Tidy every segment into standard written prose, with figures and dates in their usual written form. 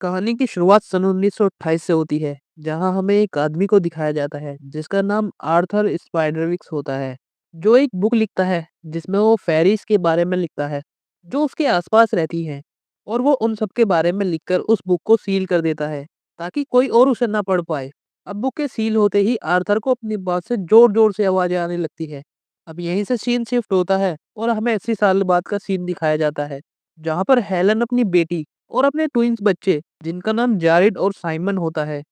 कहानी की शुरुआत सन 1928 से होती है, जहां हमें एक आदमी को दिखाया जाता है जिसका नाम आर्थर स्पाइडरविक्स होता है, जो एक बुक लिखता है जिसमें वो फेरीज के बारे में लिखता है, जो उसके आसपास रहती हैं, और वो उन सब के बारे में लिखकर उस बुक को सील कर देता है, ताकि कोई और उसे ना पढ़ पाए। अब बुक के सील होते ही आर्थर को अपनी बात से जोर-जोर से आवाजें आने लगती है। अब यहीं से सीन शिफ्ट होता है और हमें 80 साल बाद का सीन दिखाया जाता है, जहाँ पर हेलन अपनी बेटी और अपने ट्विन्स बच्चे, जिनका नाम जारिड और साइमन होता है,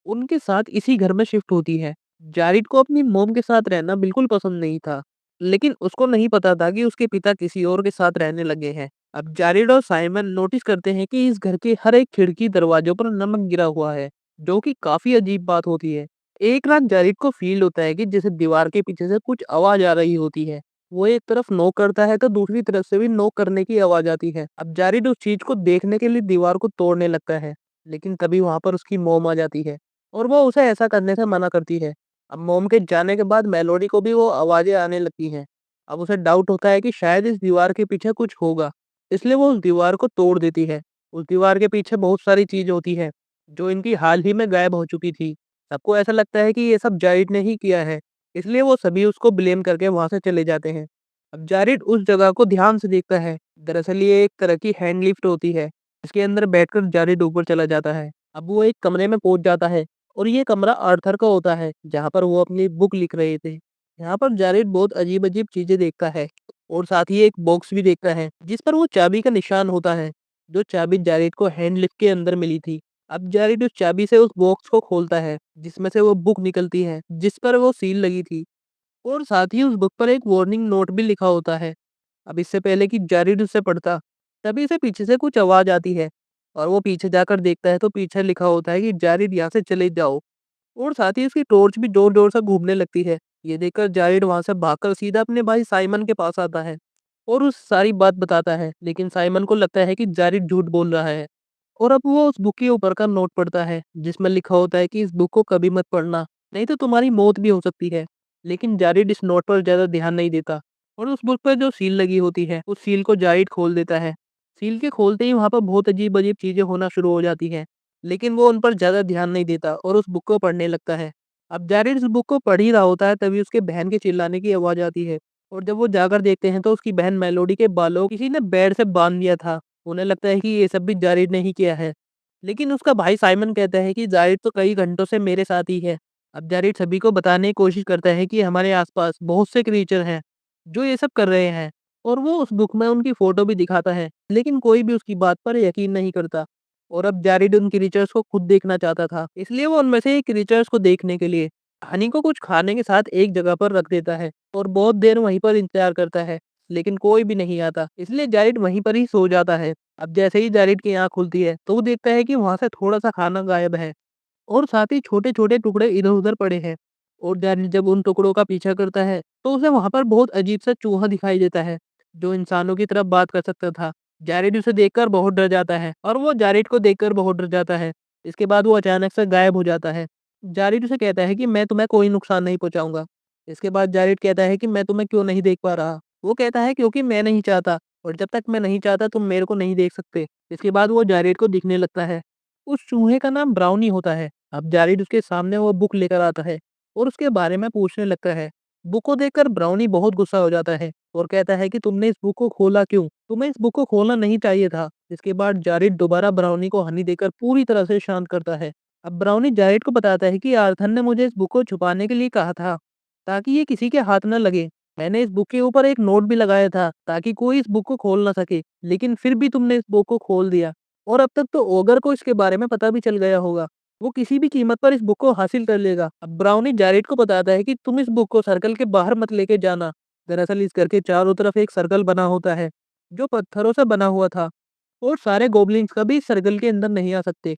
उनके साथ इसी घर में शिफ्ट होती है। जारिड को अपनी मॉम के साथ रहना बिल्कुल पसंद नहीं था, लेकिन उसको नहीं पता था कि उसके पिता किसी और के साथ रहने लगे हैं। अब जारिड और साइमन नोटिस करते हैं कि इस घर के हर एक खिड़की दरवाजों पर नमक गिरा हुआ है, जो कि काफी अजीब बात होती है। एक रात जारिड को फील होता है कि जैसे दीवार के पीछे से कुछ आवाज आ रही होती है। वो एक तरफ नॉक करता है तो दूसरी तरफ से भी नॉक करने की आवाज आती है। अब जारिड उस चीज को देखने के लिए दीवार को तोड़ने लगता है, लेकिन तभी वहां पर उसकी मॉम आ जाती है और वो उसे ऐसा करने से मना करती है। अब मॉम के जाने के बाद मेलोडी को भी वो आवाजें आने लगती हैं। अब उसे डाउट होता है कि शायद इस दीवार के पीछे कुछ होगा, इसलिए वो उस दीवार को तोड़ देती है। उस दीवार के पीछे बहुत सारी चीज होती है, जो इनकी हाल ही में गायब हो चुकी थी। सबको ऐसा लगता है कि ये सब जारिड ने ही किया है, इसलिए वो सभी उसको ब्लेम करके वहां से चले जाते हैं। अब जारिड उस जगह को ध्यान से देखता है। दरअसल ये एक तरह की हैंड लिफ्ट होती है, जिसके अंदर बैठकर जारिड ऊपर चला जाता है। अब वो एक कमरे में पहुंच जाता है और ये कमरा आर्थर का होता है, जहाँ पर वो अपनी बुक लिख रहे थे। यहाँ पर जारिड बहुत अजीब अजीब चीजें देखता है और साथ ही एक बॉक्स भी देखता है, जिस पर वो चाबी का निशान होता है, जो चाबी जारिड को हैंड लिफ्ट के अंदर मिली थी। अब जारिड उस चाबी से उस बॉक्स को खोलता है, जिसमें से वो बुक निकलती है जिस पर वो सील लगी थी, और साथ ही उस बुक पर एक वार्निंग नोट भी लिखा होता है। अब इससे पहले कि जारिड उसे पढ़ता, तभी से पीछे से कुछ आवाज आती है और वो पीछे जाकर देखता है तो पीछे लिखा होता है कि जारिड यहाँ से चले जाओ, और साथ ही उसकी टॉर्च भी जोर-जोर से घूमने लगती है। ये देखकर जारिड वहां से भागकर सीधा अपने भाई साइमन के पास आता है और उस सारी बात बताता है, लेकिन साइमन को लगता है कि जारिड झूठ बोल रहा है। और अब वो उस बुक के ऊपर का नोट पढ़ता है, जिसमें लिखा होता है कि इस बुक को कभी मत पढ़ना, नहीं तो तुम्हारी मौत भी हो सकती है। लेकिन जारिड इस नोट पर ज्यादा ध्यान नहीं देता और उस बुक पर जो सील लगी होती है, उस सील को जारिड खोल देता है। सील के खोलते ही वहां पर बहुत अजीब अजीब चीजें होना शुरू हो जाती हैं, लेकिन वो उन पर ज्यादा ध्यान नहीं देता और उस बुक को पढ़ने लगता है। अब जारिड उस बुक को पढ़ ही रहा होता है, तभी उसके बहन के चिल्लाने की आवाज आती है, और जब वो जाकर देखते हैं तो उसकी बहन मेलोडी के बालों को किसी ने बेड से बांध दिया था। उन्हें लगता है कि ये सब भी जारिड ने ही किया है, लेकिन उसका भाई साइमन कहता है कि जारिद तो कई घंटों से मेरे साथ ही है। अब जारिद सभी को बताने की कोशिश करता है कि हमारे आसपास बहुत से क्रीचर हैं जो ये सब कर रहे हैं, और वो उस बुक में उनकी फोटो भी दिखाता है, लेकिन कोई भी उसकी बात पर यकीन नहीं करता। और अब जारिड उन क्रीचर्स को खुद देखना चाहता था, इसलिए वो उनमें से एक क्रीचर्स को देखने के लिए हनी को कुछ खाने के साथ एक जगह पर रख देता है और बहुत देर वहीं पर इंतजार करता है, लेकिन कोई भी नहीं आता, इसलिए जारिड वहीं पर ही सो जाता है। अब जैसे ही जारिड की आँख खुलती है, तो वो देखता है कि वहाँ से थोड़ा-सा खाना गायब है और साथ ही छोटे-छोटे टुकड़े इधर-उधर पड़े हैं। और जारिड जब उन टुकड़ों का पीछा करता है, तो उसे वहाँ पर बहुत अजीब-सा चूहा दिखाई देता है, जो इंसानों की तरह बात कर सकता था। जारिड उसे देखकर बहुत डर जाता है और वो जारिड को देखकर बहुत डर जाता है। इसके बाद वो अचानक से गायब हो जाता है। जारिड उसे कहता है कि मैं तुम्हें कोई नुकसान नहीं पहुँचाऊँगा। इसके बाद जारिड कहता है कि मैं तुम्हें क्यों नहीं देख पा रहा? वो कहता है क्योंकि मैं नहीं चाहता, और जब तक मैं नहीं चाहता तुम मेरे को नहीं देख सकते। इसके बाद वो जारेड को दिखने लगता है। उस चूहे का नाम ब्राउनी होता है। अब जारेड उसके सामने वो बुक लेकर आता है और उसके बारे में पूछने लगता है। बुक को देखकर ब्राउनी बहुत गुस्सा हो जाता है और कहता है कि तुमने इस बुक को खोला क्यों? तुम्हें इस बुक को खोलना नहीं चाहिए था। इसके बाद जारेड दोबारा ब्राउनी को हनी देकर पूरी तरह से शांत करता है। अब ब्राउनी जारेड को बताता है कि आर्थन ने मुझे इस बुक को छुपाने के लिए कहा था, ताकि ये किसी के हाथ न लगे। मैंने इस बुक के ऊपर एक नोट भी लगाया था ताकि कोई इस बुक को खोल ना सके, लेकिन फिर भी तुमने इस बुक को खोल दिया, और अब तक तो ओगर को इसके बारे में पता भी चल गया होगा। वो किसी भी कीमत पर इस बुक को हासिल कर लेगा। अब ब्राउनी जारेड को बताता है कि तुम इस बुक को सर्कल के बाहर मत लेके जाना। दरअसल इस घर के चारों तरफ एक सर्कल बना होता है, जो पत्थरों से बना हुआ था, और सारे गोबलिन्स कभी इस सर्कल के अंदर नहीं आ सकते।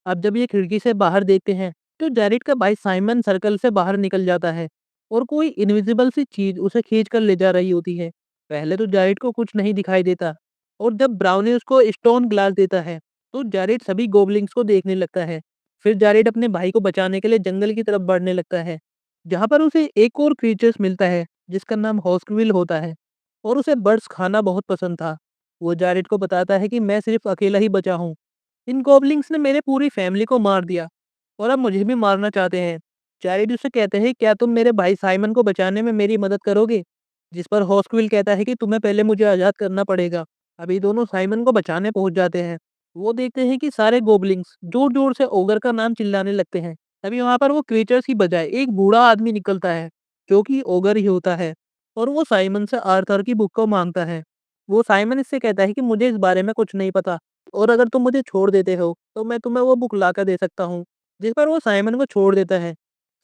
अब जब ये खिड़की से बाहर देखते हैं, तो जारेड का भाई साइमन सर्कल से बाहर निकल जाता है और कोई इनविजिबल सी चीज उसे खींच कर ले जा रही होती है। पहले तो जारेड को कुछ नहीं दिखाई देता, और जब ब्राउनी उसको स्टोन ग्लास देता है, तो जारेड सभी गोबलिंग्स को देखने लगता है। फिर जारेड अपने भाई को बचाने के लिए जंगल की तरफ बढ़ने लगता है, जहाँ पर उसे एक और क्रीचर्स मिलता है जिसका नाम हॉस्कविल होता है, और उसे बर्ड्स खाना बहुत पसंद था। वो जारेड को बताता है कि मैं सिर्फ अकेला ही बचा हूँ, इन गॉब्लिन्स ने मेरे पूरी फैमिली को मार दिया और अब मुझे भी मारना चाहते हैं। जारेड उससे कहते हैं, क्या तुम मेरे भाई साइमन को बचाने में मेरी मदद करोगे? जिस पर हॉस्क्विल कहता है कि तुम्हें पहले मुझे आज़ाद करना पड़ेगा। अभी दोनों साइमन को बचाने पहुंच जाते हैं। वो देखते हैं कि सारे गोबलिंग्स जोर-जोर से ओगर का नाम चिल्लाने लगते हैं। तभी वहाँ पर वो क्रीचर्स की बजाय एक बूढ़ा आदमी निकलता है, जो कि ओगर ही होता है और वो साइमन से आर्थर की बुक को माँगता है। वो साइमन इससे कहता है कि मुझे इस बारे में कुछ नहीं पता और अगर तुम मुझे छोड़ देते हो, तो मैं तुम्हें वो बुक लाकर दे सकता हूँ। जिस पर वो साइमन को छोड़ देता है।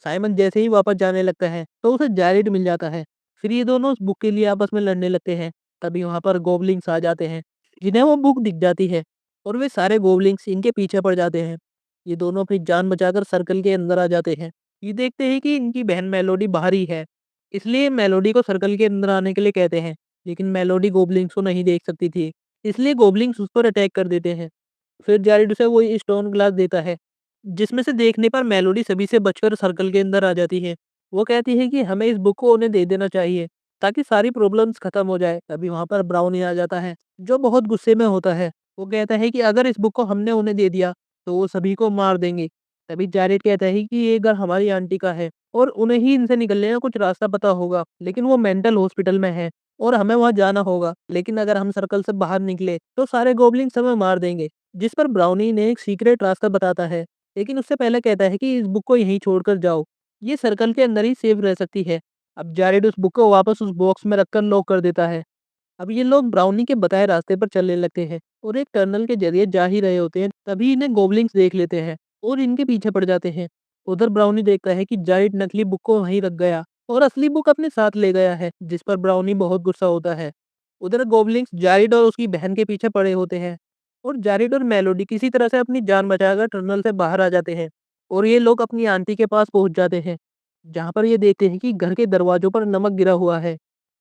साइमन जैसे ही वापस जाने लगता है, तो उसे जैरेड मिल जाता है। फिर ये दोनों उस बुक के लिए आपस में लड़ने लगते हैं। तभी वहाँ पर गोबलिंग्स आ जाते हैं, जिन्हें वो बुक दिख जाती है और वे सारे गोबलिंग्स इनके पीछे पड़ जाते हैं। ये दोनों अपनी जान बचाकर सर्कल के अंदर आ जाते हैं। ये देखते हैं कि इनकी बहन मेलोडी बाहर ही है, इसलिए मेलोडी को सर्कल के अंदर आने के लिए कहते हैं। लेकिन मेलोडी गोबलिंग्स को नहीं देख सकती थी, इसलिए गोबलिंग्स उस पर अटैक कर देते हैं। फिर जैरेड उसे वही स्टोन ग्लास देता है, जिसमें से देखने पर मेलोडी सभी से बचकर सर्कल के अंदर आ जाती है। वो कहती है कि हमें इस बुक को उन्हें दे देना चाहिए, ताकि सारी प्रॉब्लम्स खत्म हो जाए। तभी वहाँ पर ब्राउनी आ जाता है, जो बहुत गुस्से में होता है। वो कहता है कि अगर इस बुक को हमने उन्हें दे दिया, तो वो सभी को मार देंगे। तभी जैरेड कहता है कि ये घर हमारी आंटी का है और उन्हें ही इनसे निकलने का कुछ रास्ता पता होगा, लेकिन वो मेंटल हॉस्पिटल में है और हमें वहाँ जाना होगा। लेकिन अगर हम सर्कल से बाहर निकले, तो सारे गोबलिन्स हमें मार देंगे। जिस पर ब्राउनी ने एक सीक्रेट रास्ता बताता है, लेकिन उससे पहले कहता है कि इस बुक को यहीं छोड़कर जाओ, ये सर्कल के अंदर ही सेफ रह सकती है। अब जैरेड उस बुक को वापस उस बॉक्स में रखकर लॉक कर देता है। अब ये लोग ब्राउनी के बताए रास्ते पर चलने लगते हैं और एक टनल के जरिए जा ही रहे होते हैं, तभी इन्हें गोबलिंग्स देख लेते हैं और इनके पीछे पड़ जाते हैं। उधर ब्राउनी देखता है कि जैरेड नकली बुक को वहीं रख गया और असली बुक अपने साथ ले गया है, जिस पर ब्राउनी बहुत गुस्सा होता है। उधर गोबलिंग्स जैरेड और उसकी बहन के पीछे पड़े होते हैं और जैरेड और मेलोडी किसी तरह से अपनी जान बचाकर टनल से बाहर आ जाते हैं और ये लोग अपनी आंटी के पास पहुंच जाते हैं, जहां पर ये देखते हैं कि घर के दरवाजों पर नमक गिरा हुआ है।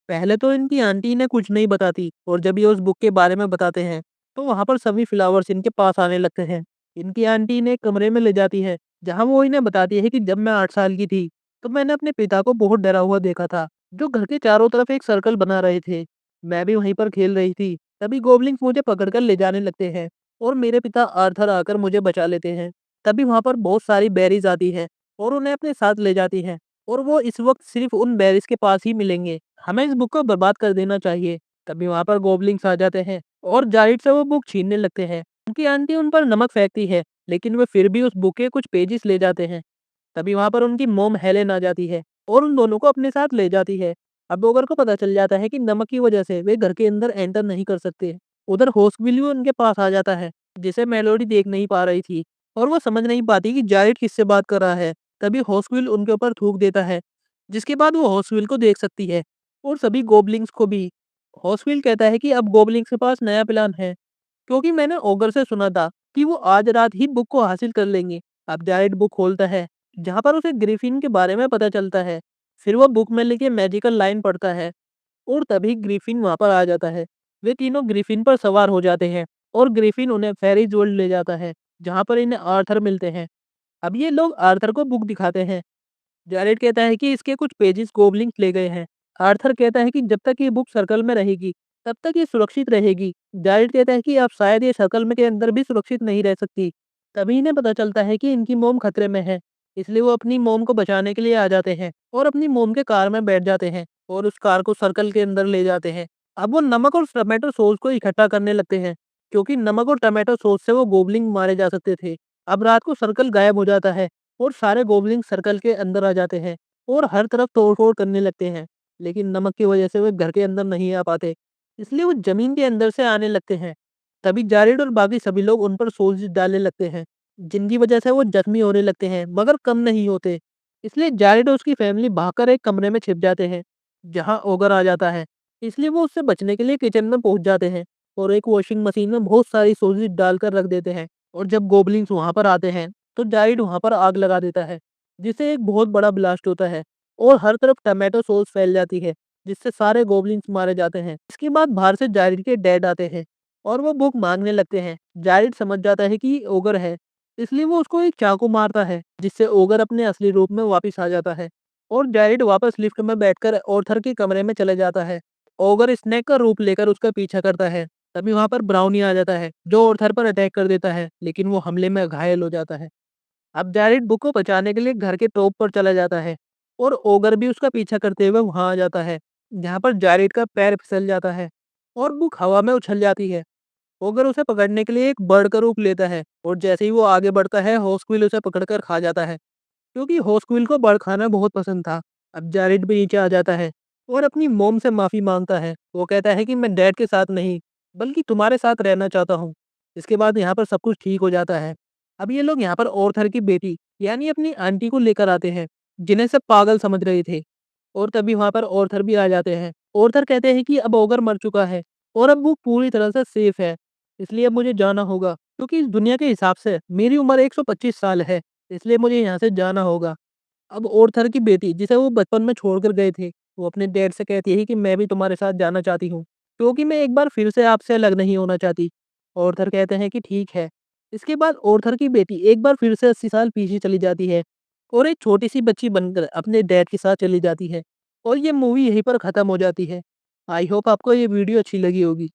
पहले तो इनकी आंटी इन्हें कुछ नहीं बताती और जब ये उस बुक के बारे में बताते हैं, तो वहाँ पर सभी फ्लावर्स इनके पास आने लगते हैं। इनकी आंटी इन्हें एक कमरे में ले जाती है, जहाँ वो इन्हें बताती है कि जब मैं 8 साल की थी, तो मैंने अपने पिता को बहुत डरा हुआ देखा था, जो घर के चारों तरफ एक सर्कल बना रहे थे। मैं भी वहीं पर खेल रही थी, तभी गोबलिन्स मुझे पकड़कर ले जाने लगते हैं और मेरे पिता आर्थर आकर मुझे बचा लेते हैं। तभी वहाँ पर बहुत सारी बेरीज आती हैं और उन्हें अपने साथ ले जाती हैं और वो इस वक्त सिर्फ उन बेरीज के पास ही मिलेंगे। हमें इस बुक को बर्बाद कर देना चाहिए। तभी वहाँ पर गोबलिंग्स आ जाते हैं और जारेड से वो बुक छीनने लगते हैं। उनकी आंटी उन पर नमक फेंकती है, लेकिन वे फिर भी उस बुक के कुछ पेजेस ले जाते हैं। तभी वहाँ पर उनकी मॉम हेलेन आ जाती है और उन दोनों को अपने साथ ले जाती है। अब ओगर को पता चल जाता है कि नमक की वजह से वे घर के अंदर एंटर नहीं कर सकते। उधर हॉस्क्विल भी उनके पास आ जाता है, जिसे मेलोडी देख नहीं पा रही थी और वो समझ नहीं पाती कि जारेड किससे बात कर रहा है। तभी हॉस्क्विल उनके ऊपर थूक देता है, जिसके बाद वो हॉस्क्विल को देख सकती है और सभी गोबलिंग्स को भी। हॉस्क्विल कहता है कि अब गोबलिंग्स के पास नया प्लान है, क्योंकि मैंने ओगर से सुना था कि वो आज रात ही बुक को हासिल कर लेंगे। अब जारेड बुक खोलता है, जहाँ पर उसे ग्रिफिन के बारे में पता चलता है। फिर वो बुक में लिखे मैजिकल लाइन पढ़ता है और तभी ग्रिफिन वहाँ पर आ जाता है। वे तीनों ग्रिफिन पर सवार हो जाते हैं और ग्रिफिन उन्हें फेरीज वर्ल्ड ले जाता है, जहाँ पर इन्हें आर्थर मिलते हैं। अब ये लोग आर्थर को बुक दिखाते हैं। जैरेड कहता है कि इसके कुछ पेजेस गोबलिंग्स ले गए हैं। आर्थर कहता है कि जब तक ये बुक सर्कल में रहेगी, तब तक ये सुरक्षित रहेगी। जैरेड कहता है कि अब शायद ये सर्कल में के अंदर भी सुरक्षित नहीं रह सकती। तभी इन्हें पता चलता है कि इनकी मोम खतरे में है, इसलिए वो अपनी मोम को बचाने के लिए आ जाते हैं और अपनी मोम के कार में बैठ जाते हैं और उस कार को सर्कल के अंदर ले जाते हैं। अब वो नमक और टमाटो सॉस को इकट्ठा करने लगते हैं, क्योंकि नमक और टमाटो सॉस से वो गोबलिंग मारे जा सकते थे। अब रात को सर्कल गायब हो जाता है और सारे गोबलिंग सर्कल के अंदर आ जाते हैं और हर तरफ तोड़-फोड़ करने लगते हैं। लेकिन नमक की वजह से वे घर के अंदर नहीं आ पाते, इसलिए वो जमीन के अंदर से आने लगते हैं। तभी जारेड और बाकी सभी लोग उन पर सोल्स डालने लगते हैं, जिनकी वजह से वो जख्मी होने लगते हैं, मगर कम नहीं होते। इसलिए जारेड और उसकी फैमिली भागकर एक कमरे में छिप जाते हैं, जहाँ ओगर आ जाता है। इसलिए वो उससे बचने के लिए किचन में पहुंच जाते हैं और एक वॉशिंग मशीन में बहुत सारी सोल्स डालकर रख देते हैं। और जब गोबलिन्स वहां पर आते हैं, तो जारेड वहां पर आग लगा देता है, जिससे एक बहुत बड़ा ब्लास्ट होता है और हर तरफ टमाटो सॉस फैल जाती है, जिससे सारे गोबलिन्स मारे जाते हैं। इसके बाद बाहर से जारेड के डैड आते हैं और वो बुक मांगने लगते हैं। जारेड समझ जाता है कि ये ओगर है, इसलिए वो उसको एक चाकू मारता है, जिससे ओगर अपने असली रूप में वापस आ जाता है और जारेड वापस लिफ्ट में बैठकर ऑर्थर के कमरे में चले जाता है। ओगर स्नेक का रूप लेकर उसका पीछा करता है। तभी वहाँ पर ब्राउनी आ जाता है, जो ऑर्थर पर अटैक कर देता है, लेकिन वो हमले में घायल हो जाता है। अब जारेड बुक को बचाने के लिए घर के टॉप पर चला जाता है और ओगर भी उसका पीछा करते हुए वहां आ जाता है, जहाँ पर जारेड का पैर फिसल जाता है और बुक हवा में उछल जाती है। ओगर उसे पकड़ने के लिए एक बर्ड का रूप लेता है और जैसे ही वो आगे बढ़ता है, हॉस्क्विल उसे पकड़कर खा जाता है, क्योंकि हॉस्क्विल को बर्ड खाना बहुत पसंद था। अब जारेड भी नीचे आ जाता है और अपनी मोम से माफी मांगता है। वो कहता है कि मैं डैड के साथ नहीं, बल्कि तुम्हारे साथ रहना चाहता हूँ। इसके बाद यहाँ पर सब कुछ ठीक हो जाता है। अब ये लोग यहाँ पर ऑर्थर की बेटी यानी अपनी आंटी को लेकर आते हैं, जिन्हें सब पागल समझ रहे थे। और तभी वहाँ पर ऑर्थर भी आ जाते हैं। ऑर्थर कहते हैं कि अब ओगर मर चुका है और अब वो पूरी तरह से सेफ है, इसलिए अब मुझे जाना होगा, क्योंकि इस दुनिया के हिसाब से मेरी उम्र 125 साल है, इसलिए मुझे यहाँ से जाना होगा। अब ऑर्थर की बेटी, जिसे वो बचपन में छोड़कर गए थे, वो अपने डैड से कहती है कि मैं भी तुम्हारे साथ जाना चाहती हूँ, क्योंकि मैं एक बार फिर से आपसे अलग नहीं होना चाहती। ऑर्थर कहते हैं कि ठीक है। इसके बाद ऑर्थर की बेटी एक बार फिर से 80 साल पीछे चली जाती है और एक छोटी-सी बच्ची बनकर अपने डैड के साथ चली जाती है और ये मूवी यहीं पर ख़त्म हो जाती है। आई होप आपको ये वीडियो अच्छी लगी होगी।